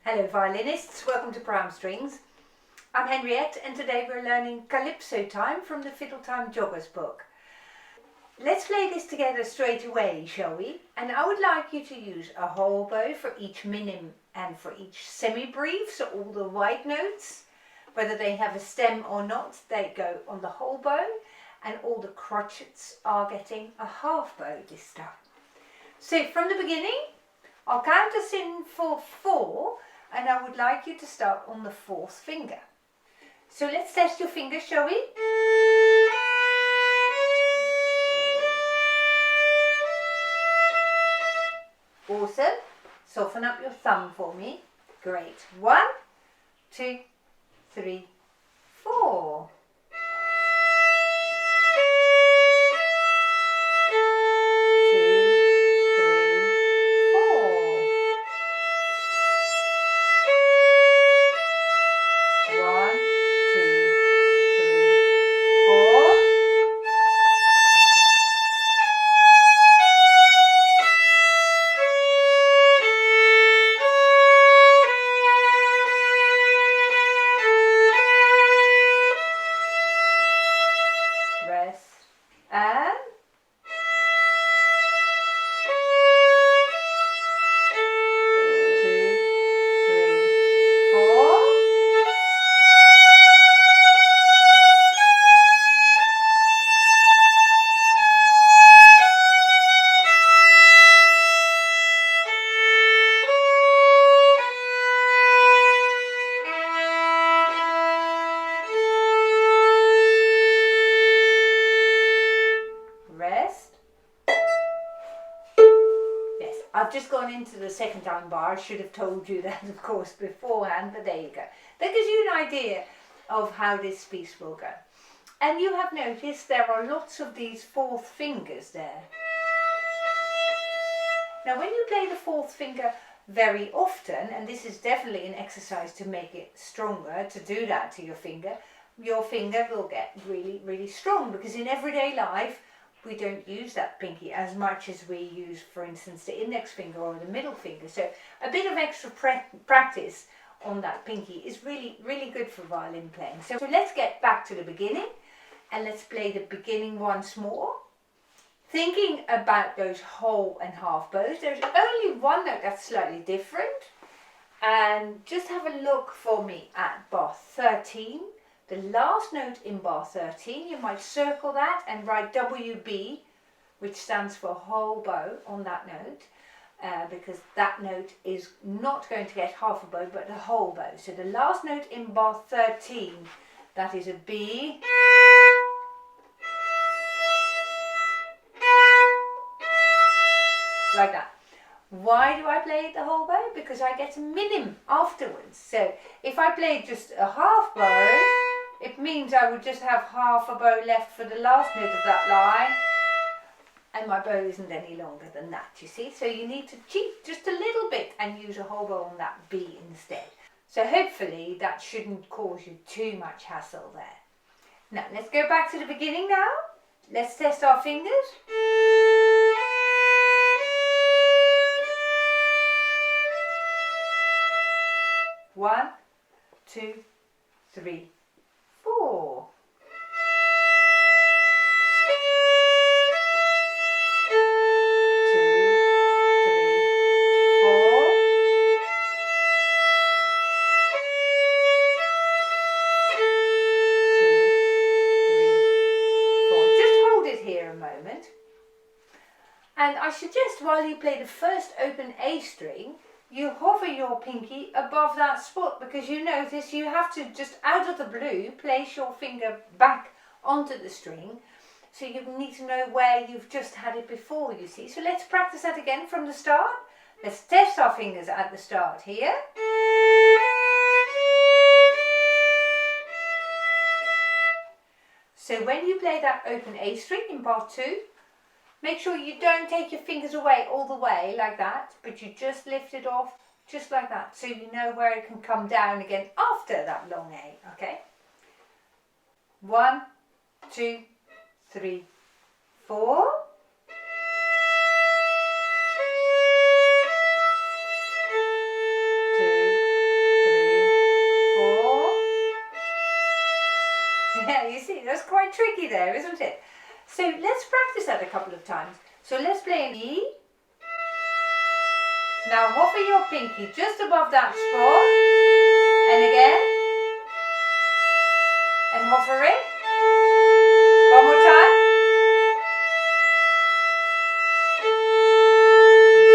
Hello violinists, welcome to Prime Strings. I'm Henriette and today we're learning Calypso Time from the Fiddle Time Joggers book. Let's play this together straight away, shall we? And I would like you to use a whole bow for each minim and for each semi-brief, so all the white notes, whether they have a stem or not, they go on the whole bow, and all the crotchets are getting a half bow this time. So from the beginning, I'll count us in for 4, and I would like you to start on the 4th finger. So let's test your fingers, shall we? Awesome. Soften up your thumb for me. Great. 1, 2, 3, 4. I've just gone into the second time bar. I should have told you that, of course, beforehand, but there you go. That gives you an idea of how this piece will go. And you have noticed there are lots of these 4th fingers there. Now when you play the 4th finger very often, and this is definitely an exercise to make it stronger, to do that to your finger will get really, really strong, because in everyday life, we don't use that pinky as much as we use, for instance, the index finger or the middle finger. So a bit of extra practice on that pinky is really, really good for violin playing. So let's get back to the beginning and let's play the beginning once more. Thinking about those whole and half bows, there's only one note that's slightly different. And just have a look for me at bar 13. The last note in bar 13, you might circle that and write WB, which stands for whole bow, on that note, because that note is not going to get half a bow, but the whole bow. So the last note in bar 13, that is a B. Like that. Why do I play the whole bow? Because I get a minim afterwards. So if I played just a half bow, it means I would just have half a bow left for the last note of that line, and my bow isn't any longer than that, you see. So you need to cheat just a little bit and use a whole bow on that B instead. So hopefully that shouldn't cause you too much hassle there. Now let's go back to the beginning now. Let's test our fingers. 1, 2, 3, 4. And I suggest while you play the first open A string, you hover your pinky above that spot, because you notice you have to just out of the blue place your finger back onto the string. So you need to know where you've just had it before, you see. So let's practice that again from the start. Let's test our fingers at the start here. So when you play that open A string in bar 2, make sure you don't take your fingers away all the way like that, but you just lift it off just like that, so you know where it can come down again after that long A, okay? 1, 2, 3, 4. Two, tricky there, isn't it? So let's practice that a couple of times. So let's play an E. Now hover your pinky just above that spot. And again. And hover it. One more time.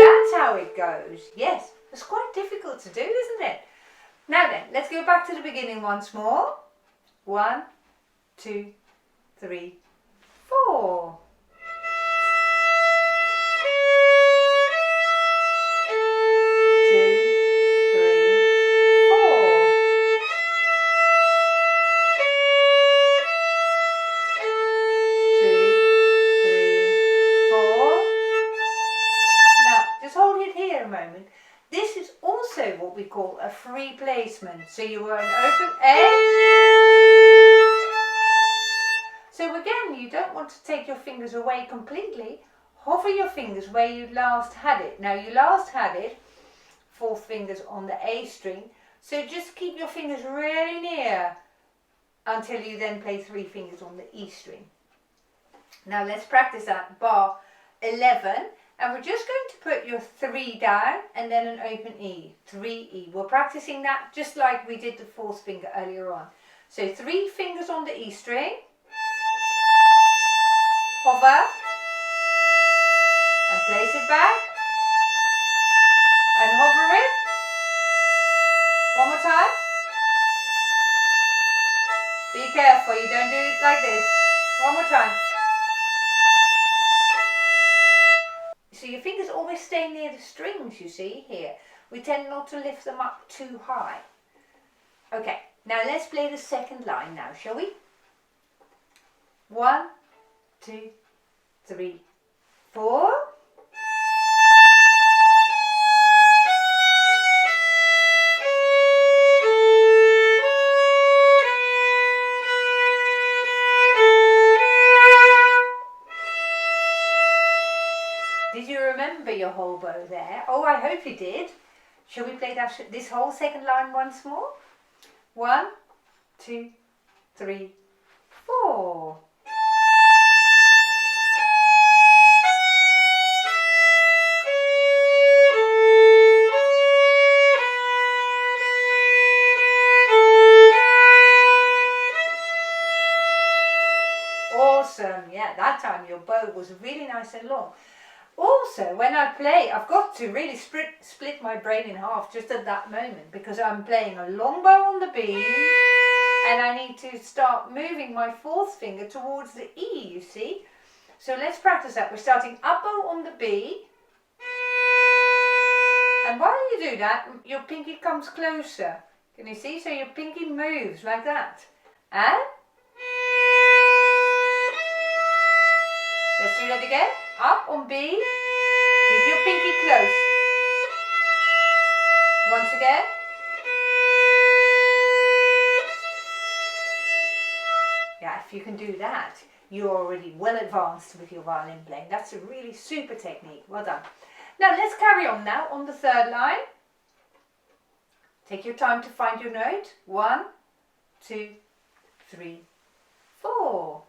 That's how it goes. Yes, it's quite difficult to do, isn't it? Now then, let's go back to the beginning once more. 1, 2, 3, 4. What we call a free placement. So you were an open A. So again, you don't want to take your fingers away completely. Hover your fingers where you last had it. Now you last had it, fourth fingers on the A string. So just keep your fingers really near until you then play 3 fingers on the E string. Now let's practice that bar 11. And we're just going to put your 3 down and then an open E, 3E. We're practicing that just like we did the 4th finger earlier on. So 3 fingers on the E string, hover, and place it back, and hover it. One more time. Be careful, you don't do it like this. One more time. So your fingers always stay near the strings, you see, here. We tend not to lift them up too high. Okay, now let's play the second line now, shall we? 1, 2, 3, 4. Did you remember your whole bow there? Oh, I hope you did. Shall we play this whole second line once more? 1, 2, 3, 4. Awesome. Yeah, that time your bow was really nice and long. Also, when I play, I've got to really split my brain in half just at that moment, because I'm playing a long bow on the B and I need to start moving my 4th finger towards the E, you see. So let's practice that. We're starting up bow on the B, and while you do that, your pinky comes closer. Can you see? So your pinky moves like that. And let's do that again. Up on B, keep your pinky close. Once again. Yeah, if you can do that, you're already well advanced with your violin playing. That's a really super technique. Well done. Now let's carry on now on the 3rd line. Take your time to find your note. 1, 2, 3, 4.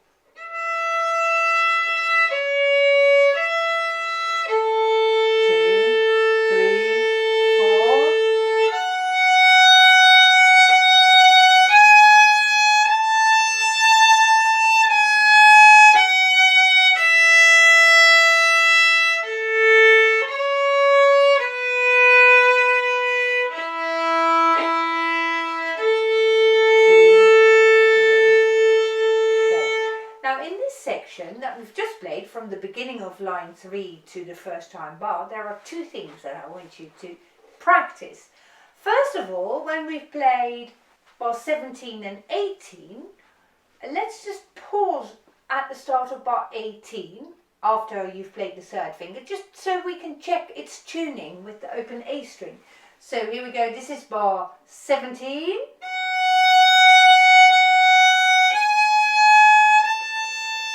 That we've just played from the beginning of line 3 to the first time bar, there are 2 things that I want you to practice. First of all, when we've played bar 17 and 18, let's just pause at the start of bar 18 after you've played the 3rd finger, just so we can check its tuning with the open A string. So here we go, this is bar 17.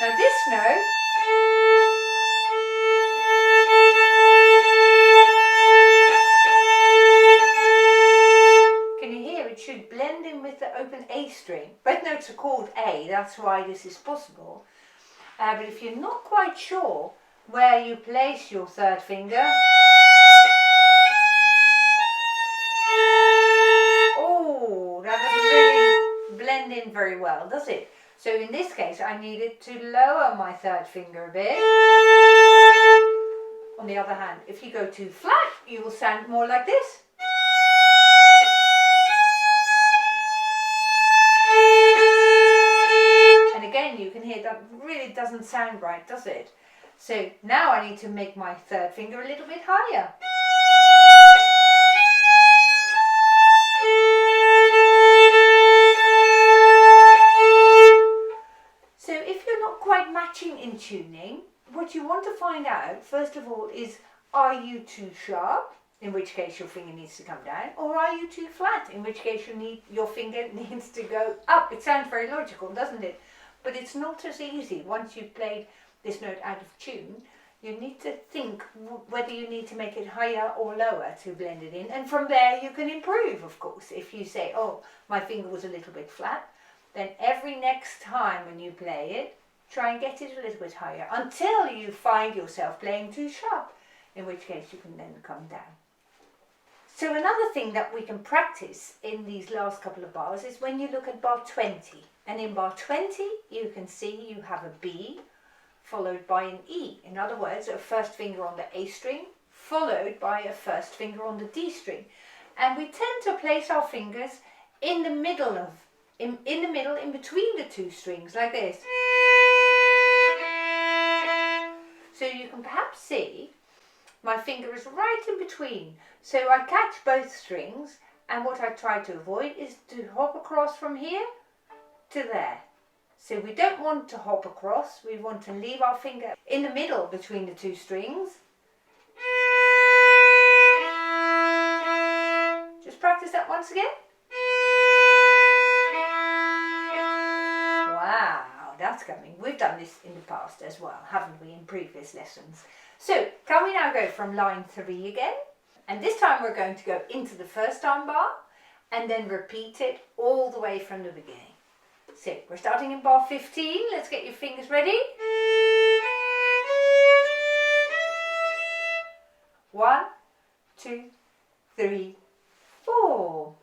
Now this note can you hear it should blend in with the open an A string. Both notes are called A, that's why this is possible. But if you're not quite sure where you place your third finger, oh, that doesn't really blend in very well, does it? So in this case, I needed to lower my third finger a bit. On the other hand, if you go too flat, you will sound more like this. And again, you can hear that really doesn't sound right, does it? So now I need to make my third finger a little bit higher. So if you're not quite matching in tuning, what you want to find out, first of all, is are you too sharp, in which case your finger needs to come down, or are you too flat, in which case your finger needs to go up. It sounds very logical, doesn't it? But it's not as easy. Once you've played this note out of tune, you need to think whether you need to make it higher or lower to blend it in, and from there you can improve, of course. If you say, oh, my finger was a little bit flat, then every next time when you play it, try and get it a little bit higher until you find yourself playing too sharp, in which case you can then come down. So another thing that we can practice in these last couple of bars is when you look at bar 20. And in bar 20 you can see you have a B followed by an E. In other words, a first finger on the A string followed by a first finger on the D string. And we tend to place our fingers in the middle in between the two strings, like this. So you can perhaps see my finger is right in between. So I catch both strings, and what I try to avoid is to hop across from here to there. So we don't want to hop across, we want to leave our finger in the middle between the two strings. Just practice that once again. Wow, that's coming. We've done this in the past as well, haven't we, in previous lessons. So, can we now go from line 3 again? And this time we're going to go into the first time bar and then repeat it all the way from the beginning. So, we're starting in bar 15. Let's get your fingers ready. 1, 2, 3, 4.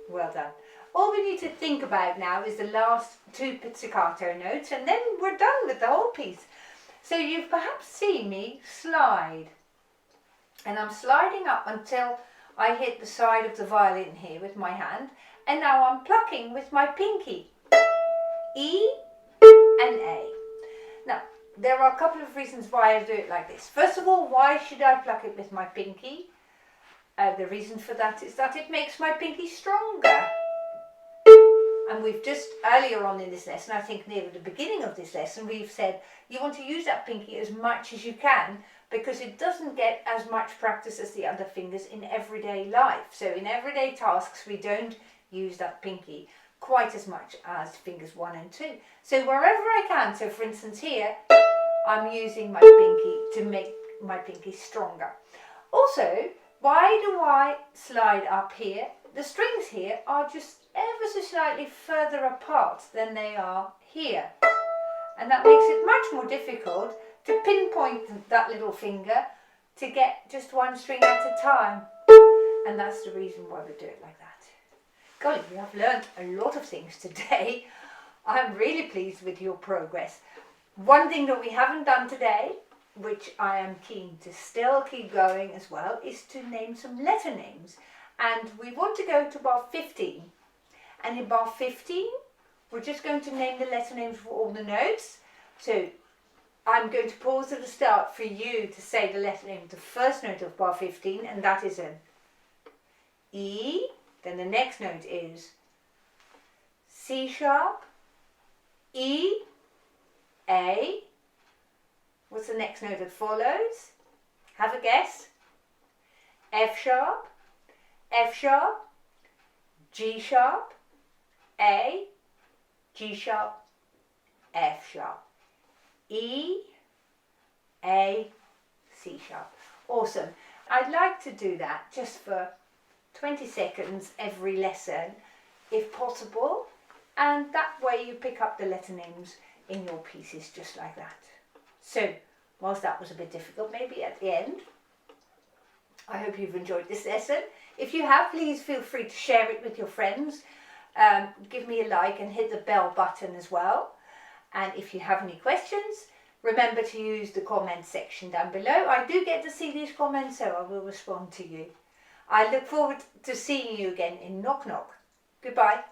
Well done. All we need to think about now is the last 2 pizzicato notes, and then we're done with the whole piece. So you've perhaps seen me slide, and I'm sliding up until I hit the side of the violin here with my hand, and now I'm plucking with my pinky, E and A. Now, there are a couple of reasons why I do it like this. First of all, why should I pluck it with my pinky? The reason for that is that it makes my pinky stronger. And And we've just earlier on in this lesson, I think near the beginning of this lesson, we've said you want to use that pinky as much as you can because it doesn't get as much practice as the other fingers in everyday life. So in everyday tasks, we don't use that pinky quite as much as fingers 1 and 2. So wherever I can, so for instance here, I'm using my pinky to make my pinky stronger. Also, why do I slide up here? The strings here are just ever so slightly further apart than they are here. And that makes it much more difficult to pinpoint that little finger to get just one string at a time. And that's the reason why we do it like that. Golly, we have learned a lot of things today. I'm really pleased with your progress. One thing that we haven't done today, which I am keen to still keep going as well, is to name some letter names. And we want to go to bar 15. And in bar 15, we're just going to name the letter names for all the notes. So I'm going to pause at the start for you to say the letter name, the first note of bar 15, and that is an E. Then the next note is C sharp, E, A. What's the next note that follows? Have a guess. F sharp, F sharp, G sharp, A, G sharp, F sharp, E, A, C sharp. Awesome. I'd like to do that just for 20 seconds every lesson if possible, and that way you pick up the letter names in your pieces just like that. So whilst that was a bit difficult maybe at the end, I hope you've enjoyed this lesson. If you have, please feel free to share it with your friends. Give me a like and hit the bell button as well. And if you have any questions, remember to use the comment section down below. I do get to see these comments, so I will respond to you. I look forward to seeing you again in Knock Knock. Goodbye.